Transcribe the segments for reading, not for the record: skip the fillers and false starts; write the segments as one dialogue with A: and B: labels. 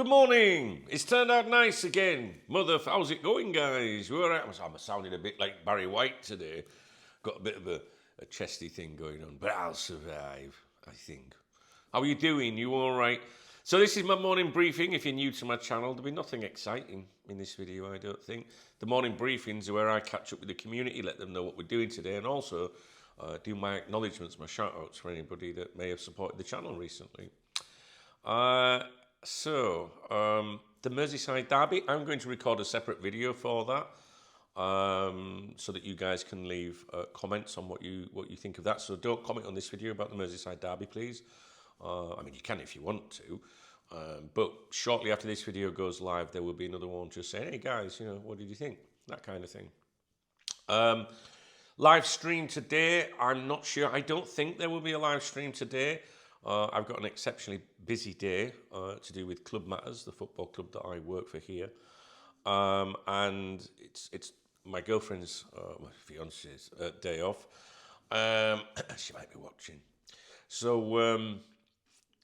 A: Good morning. It's turned out nice again. Mother, how's it going, guys? You all right? I'm sounding a bit like Barry White today. Got a bit of a chesty thing going on, but I'll survive, I think. How are you doing? You all right? So this is my morning briefing. If you're new to my channel, there'll be nothing exciting in this video, I don't think. The morning briefings are where I catch up with the community, let them know what we're doing today, and also do my acknowledgements, my shout-outs for anybody that may have supported the channel recently. The Merseyside Derby, I'm going to record a separate video for that, so that you guys can leave comments on what you think of that. So don't comment on this video about the Merseyside Derby, please. I mean, you can if you want to, but shortly after this video goes live, there will be another one just saying, hey guys, you know, what did you think? That kind of thing. Live stream today, I'm not sure. I don't think there will be a live stream today. I've got an exceptionally busy day to do with Club Matters, the football club that I work for here. And it's my girlfriend's, my fiance's day off. She might be watching. So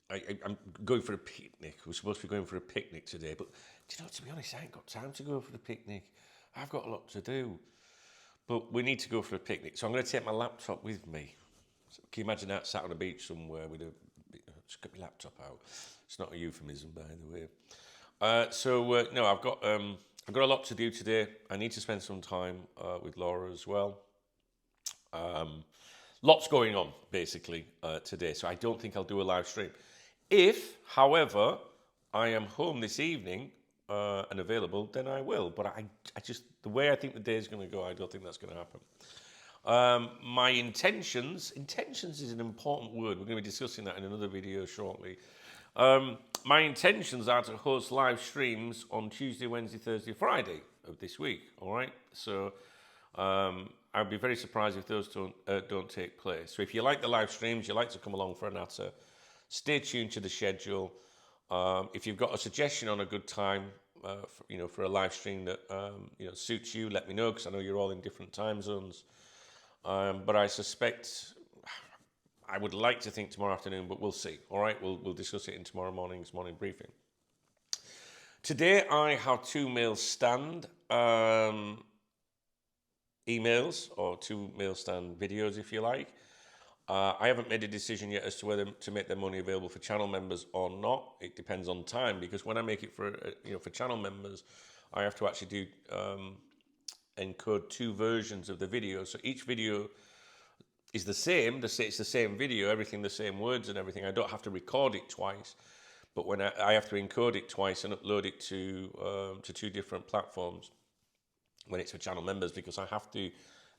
A: I'm going for a picnic. We're supposed to be going for a picnic today. But, do you know, to be honest, I ain't got time to go for the picnic. I've got a lot to do. But we need to go for a picnic. So I'm going to take my laptop with me. So can you imagine that, sat on a beach somewhere with just got my laptop out? It's not a euphemism, by the way. No, I've got a lot to do today. I need to spend some time with Laura as well. Lots going on, basically, today. So I don't think I'll do a live stream. If, however, I am home this evening and available, then I will. But I just, the way I think the day is going to go, I don't think that's going to happen. My intentions is an important word. We're going to be discussing that in another video shortly. My intentions are to host live streams on Tuesday, Wednesday, Thursday, Friday of this week. All right. So I'd be very surprised if those don't take place. So if you like the live streams, you like to come along for a natter, stay tuned to the schedule. If you've got a suggestion on a good time, for a live stream that suits you, let me know, because I know you're all in different time zones. But I suspect, I would like to think tomorrow afternoon, but we'll see. All right, we'll discuss it in tomorrow morning's morning briefing. Today I have two mail stand emails, or two mail stand videos, if you like. I haven't made a decision yet as to whether to make their money available for channel members or not. It depends on time, because when I make it for channel members, I have to actually do encode two versions of the video. So each video is the same. It's the same video, everything the same words and everything. I don't have to record it twice, but when I have to encode it twice and upload it to two different platforms when it's for channel members, because I have to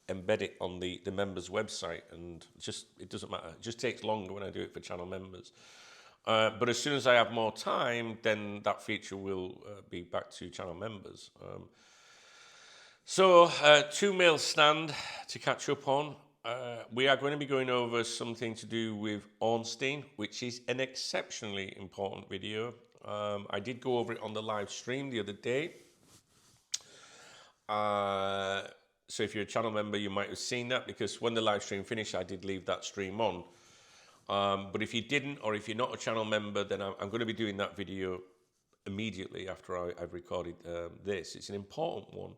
A: embed it on the members' website, and it doesn't matter. It just takes longer when I do it for channel members. But as soon as I have more time, then that feature will be back to channel members. Two mail stand to catch up on. We are going to be going over something to do with Ornstein, which is an exceptionally important video. I did go over it on the live stream the other day. So if you're a channel member, you might have seen that, because when the live stream finished, I did leave that stream on. But if you didn't, or if you're not a channel member, then I'm going to be doing that video immediately after I've recorded this. It's an important one.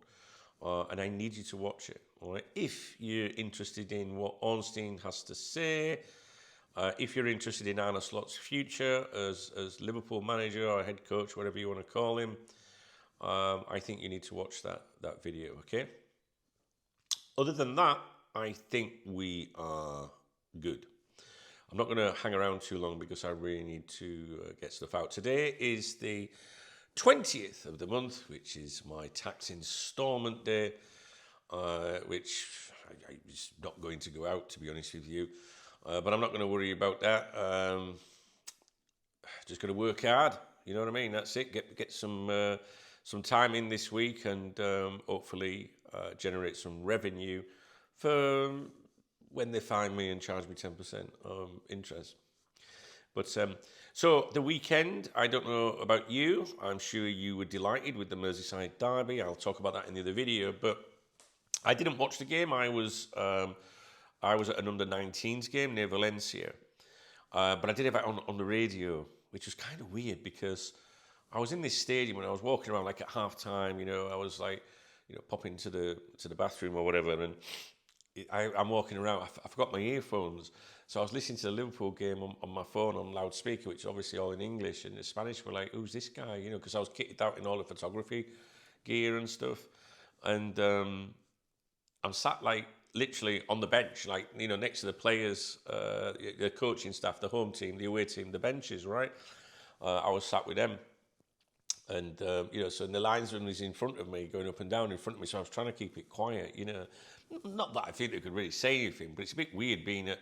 A: And I need you to watch it. All right. If you're interested in what Ornstein has to say, if you're interested in Arne Slot's future as Liverpool manager or head coach, whatever you want to call him, I think you need to watch that video. Okay. Other than that, I think we are good. I'm not going to hang around too long, because I really need to get stuff out. Today is the 20th of the month, which is my tax instalment day, which I'm just not going to go out, to be honest with you. But I'm not going to worry about that. Just going to work hard. You know what I mean? That's it. Get some time in this week, and hopefully generate some revenue for when they find me and charge me 10% interest. But so the weekend, I don't know about you. I'm sure you were delighted with the Merseyside Derby. I'll talk about that in the other video. But I didn't watch the game. I was at an under-19s game near Valencia. But I did have it on the radio, which was kind of weird, because I was in this stadium and I was walking around like at half time, I was like, popping to the bathroom or whatever, and I'm walking around. I forgot my earphones, so I was listening to the Liverpool game on my phone on loudspeaker, which is obviously all in English, and the Spanish were like, "Who's this guy?" Because I was kitted out in all the photography gear and stuff, and I'm sat like literally on the bench, like next to the players, the coaching staff, the home team, the away team, the benches, right? I was sat with them. And, so the linesman was in front of me, going up and down in front of me, so I was trying to keep it quiet, Not that I think they could really say anything, but it's a bit weird being at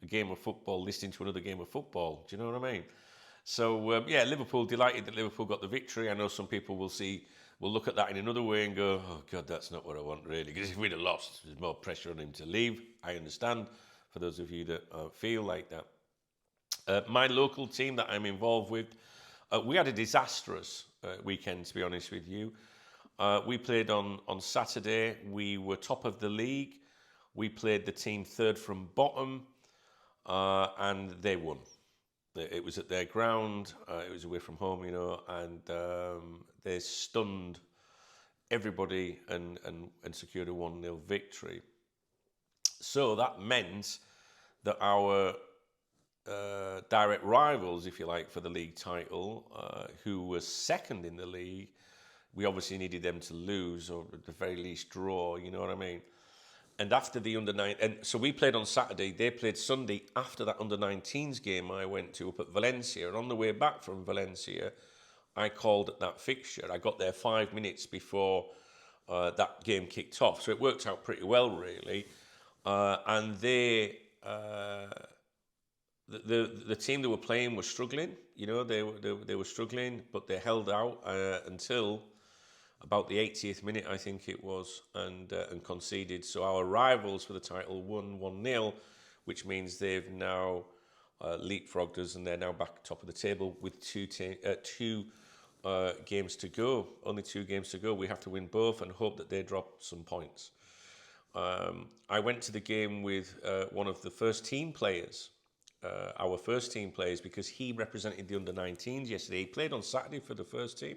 A: a game of football, listening to another game of football. Do you know what I mean? So, Liverpool, delighted that Liverpool got the victory. I know some people will look at that in another way and go, oh, God, that's not what I want, really. Because if we'd have lost, there's more pressure on him to leave. I understand, for those of you that feel like that. My local team that I'm involved with, we had a disastrous weekend, to be honest with you. We played on Saturday. We were top of the league. We played the team third from bottom, and they won. It was at their ground. It was away from home, and they stunned everybody and secured a 1-0 victory. So that meant that our direct rivals, if you like, for the league title, who were second in the league, we obviously needed them to lose or at the very least draw, you know what I mean? And after the under-9, and so we played on Saturday, they played Sunday. After that under-19s game I went to up at Valencia, and on the way back from Valencia, I called at that fixture. I got there 5 minutes before that game kicked off, so it worked out pretty well, really. And they... The team that were playing was struggling, they were struggling, but they held out until about the 80th minute, I think it was, and conceded. So our rivals for the title won 1-0, which means they've now leapfrogged us, and they're now back top of the table with two games to go. Only 2 games to go. We have to win both and hope that they drop some points. I went to the game with one of the first team players. Our first team players, because he represented the under-19s yesterday. He played on Saturday for the first team,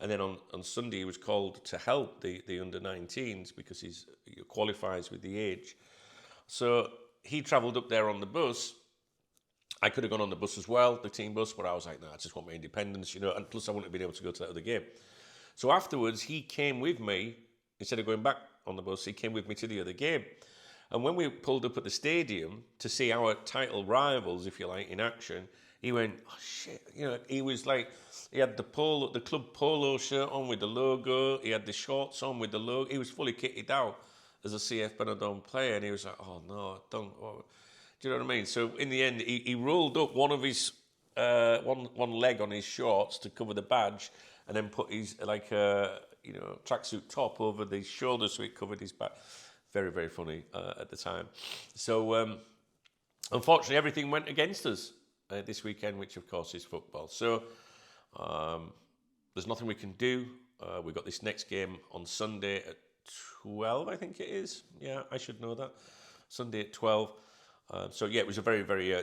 A: and then on Sunday he was called to help the under-19s because he qualifies with the age. So he travelled up there on the bus. I could have gone on the bus as well, the team bus, but I was like, nah, I just want my independence, and plus I wouldn't have been able to go to that other game. So afterwards, he came with me, instead of going back on the bus, he came with me to the other game. And when we pulled up at the stadium to see our title rivals, if you like, in action, he went, oh, shit. He was like, he had the club polo shirt on with the logo. He had the shorts on with the logo. He was fully kitted out as a CF Benidorm player. And he was like, oh, no, don't. Oh. Do you know what I mean? So in the end, he rolled up one of his, one leg on his shorts to cover the badge, and then put his, tracksuit top over the shoulders so it covered his back. Very, very funny at the time. So, unfortunately, everything went against us this weekend, which, of course, is football. So, there's nothing we can do. We've got this next game on Sunday at 12, I think it is. Yeah, I should know that. Sunday at 12. It was a very, very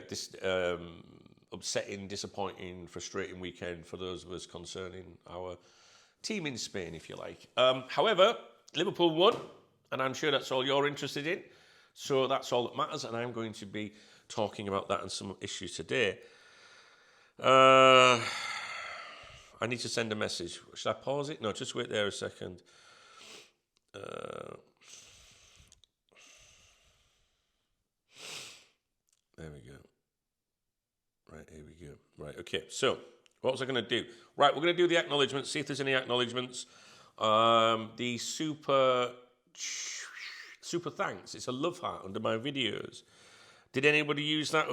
A: upsetting, disappointing, frustrating weekend for those of us concerning our team in Spain, if you like. However, Liverpool won. And I'm sure that's all you're interested in. So that's all that matters. And I'm going to be talking about that and some issues today. I need to send a message. Should I pause it? No, just wait there a second. There we go. Right, here we go. Right, okay. So, what was I going to do? Right, we're going to do the acknowledgements, see if there's any acknowledgements. The super thanks. It's a love heart under my videos. Did anybody use that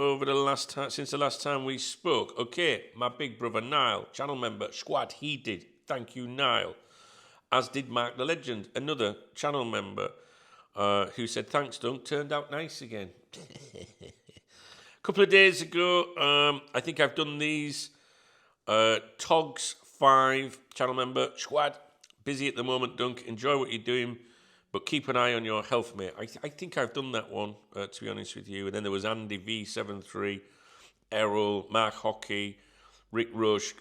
A: since the last time we spoke? Okay, my big brother Niall, channel member, squad, he did. Thank you, Niall. As did Mark the Legend, another channel member, who said, thanks, Dunk, turned out nice again. A couple of days ago, I think I've done these. Togs5, channel member, squad, busy at the moment, Dunk, enjoy what you're doing. But keep an eye on your health, mate. I think I've done that one, to be honest with you. And then there was Andy V73, Errol, Mark Hockey, Rick Roche,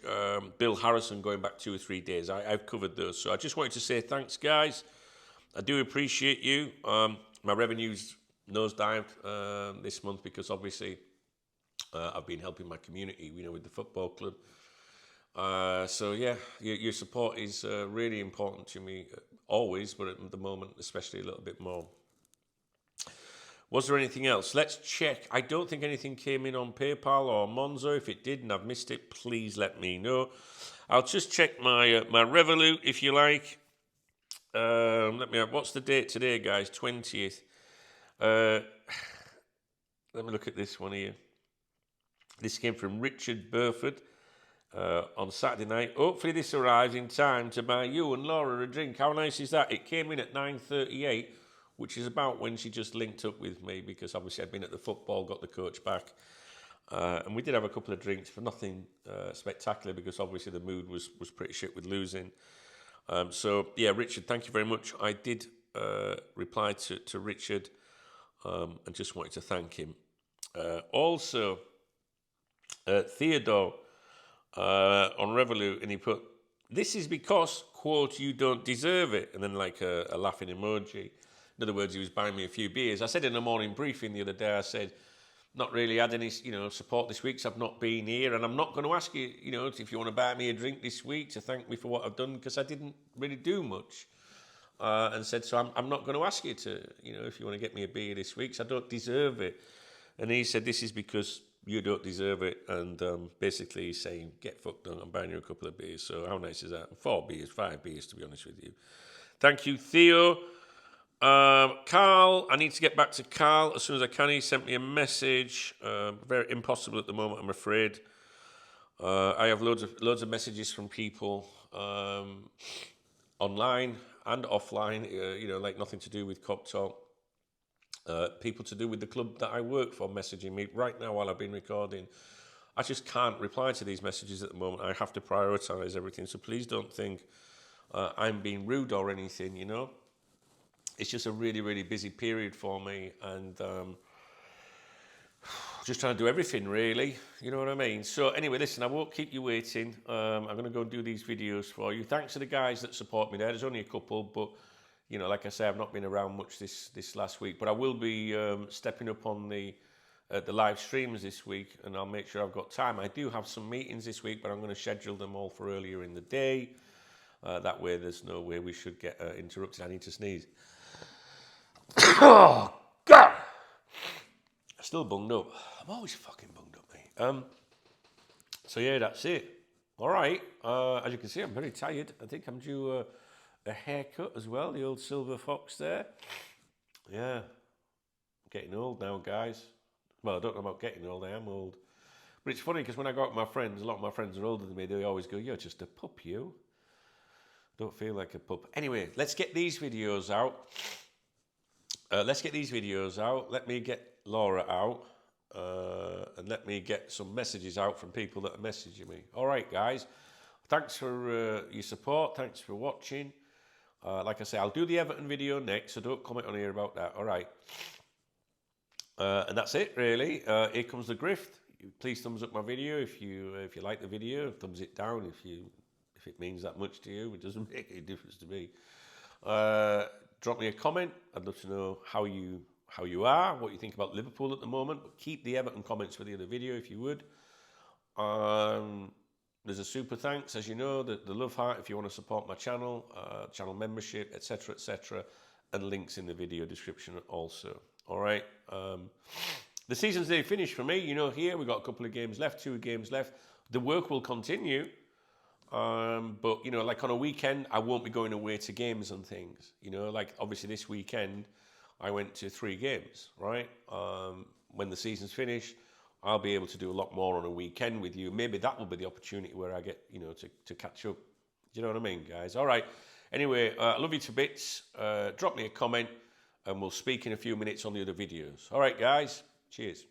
A: Bill Harrison going back 2 or 3 days. I've covered those. So I just wanted to say thanks, guys. I do appreciate you. My revenue's nosedived this month because obviously I've been helping my community, with the football club. So yeah, your support is really important to me always, but at the moment especially a little bit more. Was there anything else? Let's check. I don't think anything came in on PayPal or Monzo. If it did and I've missed it, please let me know. I'll just check my my Revolut, if you like. What's the date today, guys? 20th. Let me look at this one here. This came from Richard Burford on Saturday night. Hopefully this arrives in time to buy you and Laura a drink. How nice is that? It came in at 9:38, which is about when she just linked up with me because obviously I'd been at the football, got the coach back. And we did have a couple of drinks, but nothing spectacular because obviously the mood was pretty shit with losing. So, yeah, Richard, thank you very much. I did reply to Richard and just wanted to thank him. Also, Theodore on Revolut, and he put, "This is because, quote, you don't deserve it," and then like a laughing emoji. In other words, he was buying me a few beers. I said in a morning briefing the other day, I said, not really had any, support this week, so I've not been here, and I'm not going to ask you, if you want to buy me a drink this week to thank me for what I've done, because I didn't really do much. And said, so I'm not going to ask you to, if you want to get me a beer this week, so I don't deserve it. And he said, this is because you don't deserve it, and basically he's saying, get fucked on, I'm buying you a couple of beers. So how nice is that? 5 beers, to be honest with you. Thank you, Theo. Carl, I need to get back to Carl as soon as I can. He sent me a message. Very impossible at the moment, I'm afraid. I have loads of messages from people online and offline. Like nothing to do with Cop Talk. People to do with the club that I work for messaging me right now while I've been recording. I just can't reply to these messages at the moment. I have to prioritise everything. So please don't think I'm being rude or anything. It's just a really, really busy period for me, and just trying to do everything, really. You know what I mean? So anyway, listen, I won't keep you waiting. I'm going to go and do these videos for you. Thanks to the guys that support me there. There's only a couple, but, like I say, I've not been around much this last week. But I will be stepping up on the live streams this week, and I'll make sure I've got time. I do have some meetings this week, but I'm going to schedule them all for earlier in the day. That way there's no way we should get interrupted. I need to sneeze. Oh, God! Still bunged up. I'm always fucking bunged up, mate. So, yeah, that's it. All right. As you can see, I'm very tired. I think I'm due a haircut as well, the old silver fox there. Yeah. I'm getting old now, guys. Well, I don't know about getting old. I am old. But it's funny because when I go out with my friends, a lot of my friends are older than me. They always go, you're just a pup, you. Don't feel like a pup. Anyway, let's get these videos out. Let me get Laura out, and let me get some messages out from people that are messaging me. All right, guys. Thanks for your support. Thanks for watching. Like I say, I'll do the Everton video next, so don't comment on here about that. All right. And that's it, really. Here comes the grift. Please thumbs up my video if you like the video. Thumbs it down if it means that much to you. It doesn't make any difference to me. Drop me a comment. I'd love to know how you are, what you think about Liverpool at the moment. But keep the Everton comments for the other video if you would. There's a super thanks, as you know, the love heart if you want to support my channel, channel membership, etc., and links in the video description also. All right. The season's nearly finished for me. Here we've got a couple of games left, 2 games left. The work will continue. But, like on a weekend, I won't be going away to games and things. Like obviously this weekend, I went to 3 games, right? When the season's finished, I'll be able to do a lot more on a weekend with you. Maybe that will be the opportunity where I get, to catch up. Do you know what I mean, guys? All right. Anyway, I love you to bits. Drop me a comment, and we'll speak in a few minutes on the other videos. All right, guys. Cheers.